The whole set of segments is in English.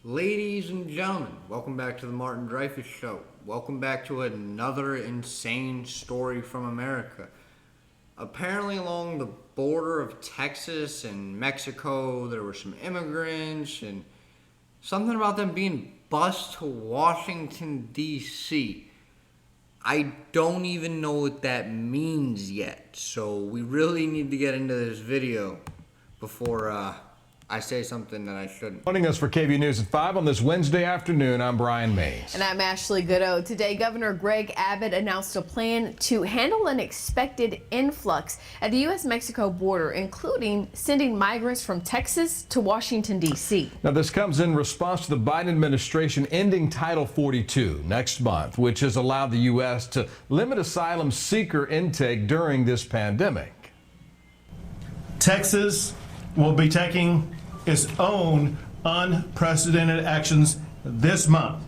Ladies and gentlemen, welcome back to the Martin Dreyfus Show. Welcome back to another insane story from America. Apparently along the border of Texas and Mexico, there were some immigrants and something about them being bused to Washington, D.C. I don't even know what that means yet, so we really need to get into this video before I say something that I shouldn't. Joining us for KV News at 5 on this Wednesday afternoon, I'm Brian Mays. And I'm Ashley Goodo. Today, Governor Greg Abbott announced a plan to handle an expected influx at the U.S.-Mexico border, including sending migrants from Texas to Washington, D.C. Now, this comes in response to the Biden administration ending Title 42 next month, which has allowed the U.S. to limit asylum seeker intake during this pandemic. Texas will be taking its own unprecedented actions this month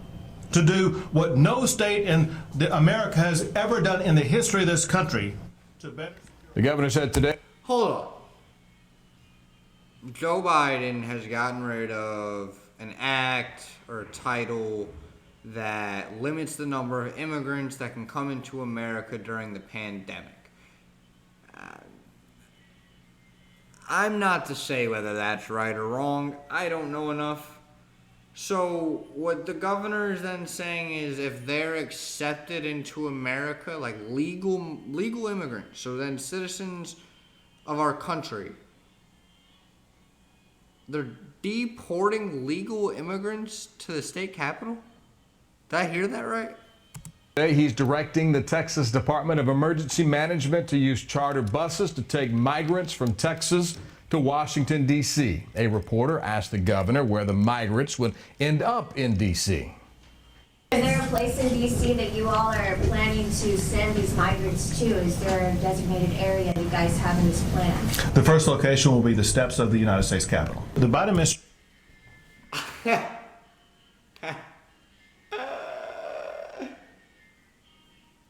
to do what no state in America has ever done in the history of this country. The governor said today. Hold on. Joe Biden has gotten rid of an act or a title that limits the number of immigrants that can come into America during the pandemic. I'm not to say whether that's right or wrong. I don't know enough. So what the governor is then saying is if they're accepted into America, like legal immigrants, so then citizens of our country, they're deporting legal immigrants to the state capitol? Did I hear that right? Today, he's directing the Texas Department of Emergency Management to use charter buses to take migrants from Texas to Washington, D.C. A reporter asked the governor where the migrants would end up in D.C. Is there a place in D.C. that you all are planning to send these migrants to? Is there a designated area you guys have in this plan? The first location will be the steps of the United States Capitol. The Biden administration.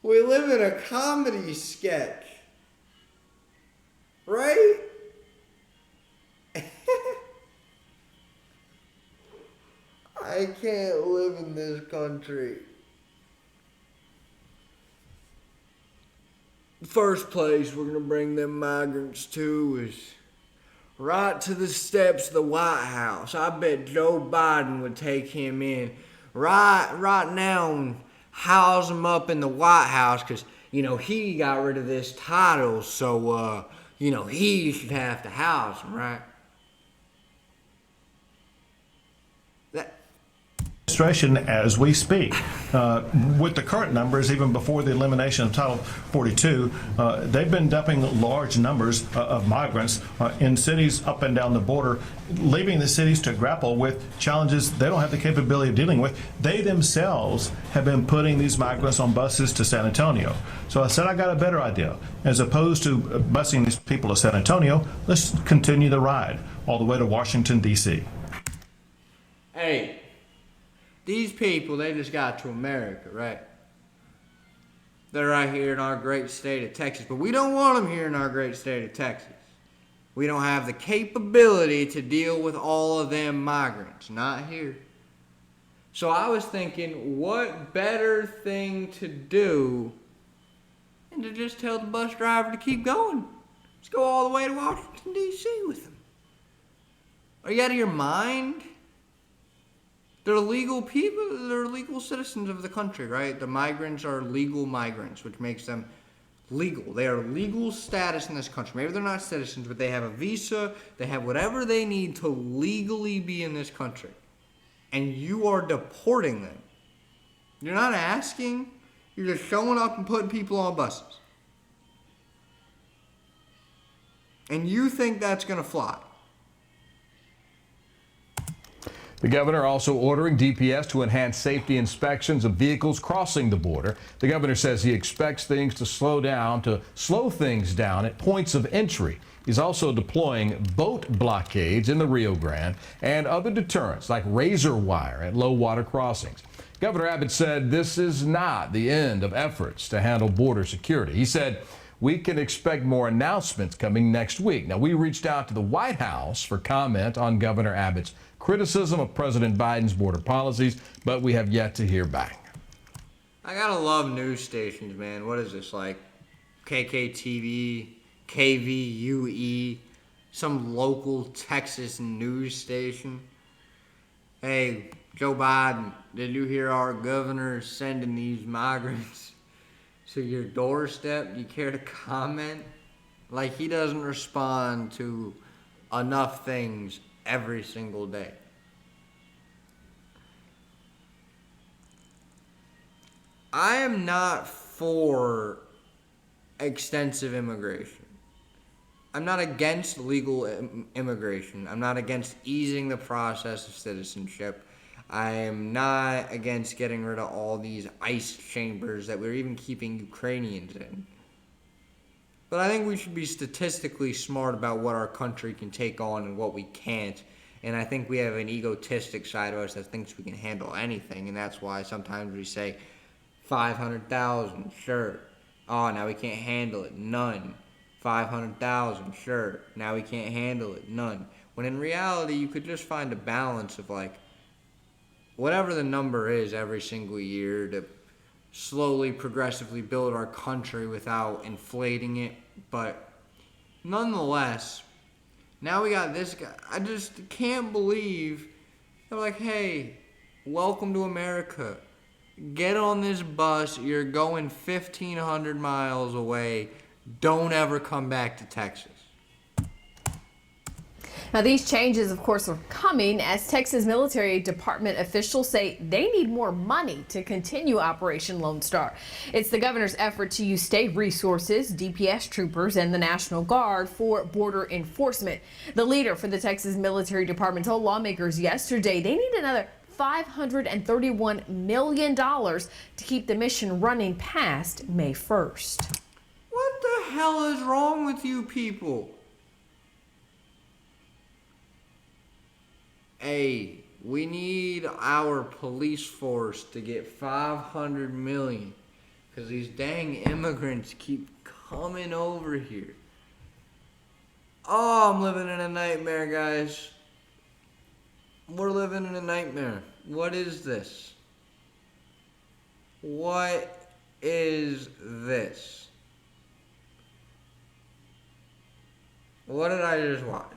We live in a comedy sketch, right? I can't live in this country. The first place we're gonna bring them migrants to is right to the steps of the White House. I bet Joe Biden would take him in right now and house him up in the White House because, he got rid of this title, so, he should have to house him, right? Administration as we speak. With the current numbers, even before the elimination of Title 42, they've been dumping large numbers of migrants in cities up and down the border, leaving the cities to grapple with challenges they don't have the capability of dealing with. They themselves have been putting these migrants on buses to San Antonio. So I said I got a better idea. As opposed to busing these people to San Antonio, let's continue the ride all the way to Washington, D.C. Hey. These people, they just got to America, right? They're right here in our great state of Texas, but we don't want them here in our great state of Texas. We don't have the capability to deal with all of them migrants, not here. So I was thinking, what better thing to do than to just tell the bus driver to keep going? Let's go all the way to Washington, D.C. with them. Are you out of your mind? They're legal people, they're legal citizens of the country, right? The migrants are legal migrants, which makes them legal. They are legal status in this country. Maybe they're not citizens, but they have a visa, they have whatever they need to legally be in this country. And you are deporting them. You're not asking, you're just showing up and putting people on buses. And you think that's gonna fly. The governor also ordering DPS to enhance safety inspections of vehicles crossing the border. The governor says he expects things to slow things down at points of entry. He's also deploying boat blockades in the Rio Grande and other deterrents like razor wire at low water crossings. Governor Abbott said this is not the end of efforts to handle border security. He said we can expect more announcements coming next week. Now, we reached out to the White House for comment on Governor Abbott's criticism of President Biden's border policies, but we have yet to hear back. I gotta love news stations, man. What is this, like KKTV, KVUE, some local Texas news station? Hey, Joe Biden, did you hear our governor is sending these migrants to your doorstep? Do you care to comment? Like, he doesn't respond to enough things every single day. I am not for extensive immigration. I'm not against legal immigration. I'm not against easing the process of citizenship. I am not against getting rid of all these ICE chambers that we're even keeping Ukrainians in. But I think we should be statistically smart about what our country can take on and what we can't. And I think we have an egotistic side of us that thinks we can handle anything. And that's why sometimes we say 500,000, sure. Oh, now we can't handle it, none. 500,000, sure. Now we can't handle it, none. When in reality, you could just find a balance of like, whatever the number is every single year to slowly, progressively build our country without inflating it. But nonetheless, now we got this guy. I just can't believe they're like, hey, welcome to America. Get on this bus. You're going 1,500 miles away. Don't ever come back to Texas. Now, these changes, of course, are coming as Texas Military Department officials say they need more money to continue Operation Lonestar. It's the governor's effort to use state resources, DPS troopers, and the National Guard for border enforcement. The leader for the Texas Military Department told lawmakers yesterday they need another $531 million to keep the mission running past May 1st. What the hell is wrong with you people? Hey, we need our police force to get 500 million because these dang immigrants keep coming over here. Oh, I'm living in a nightmare, guys. We're living in a nightmare. What is this? What is this? What did I just watch?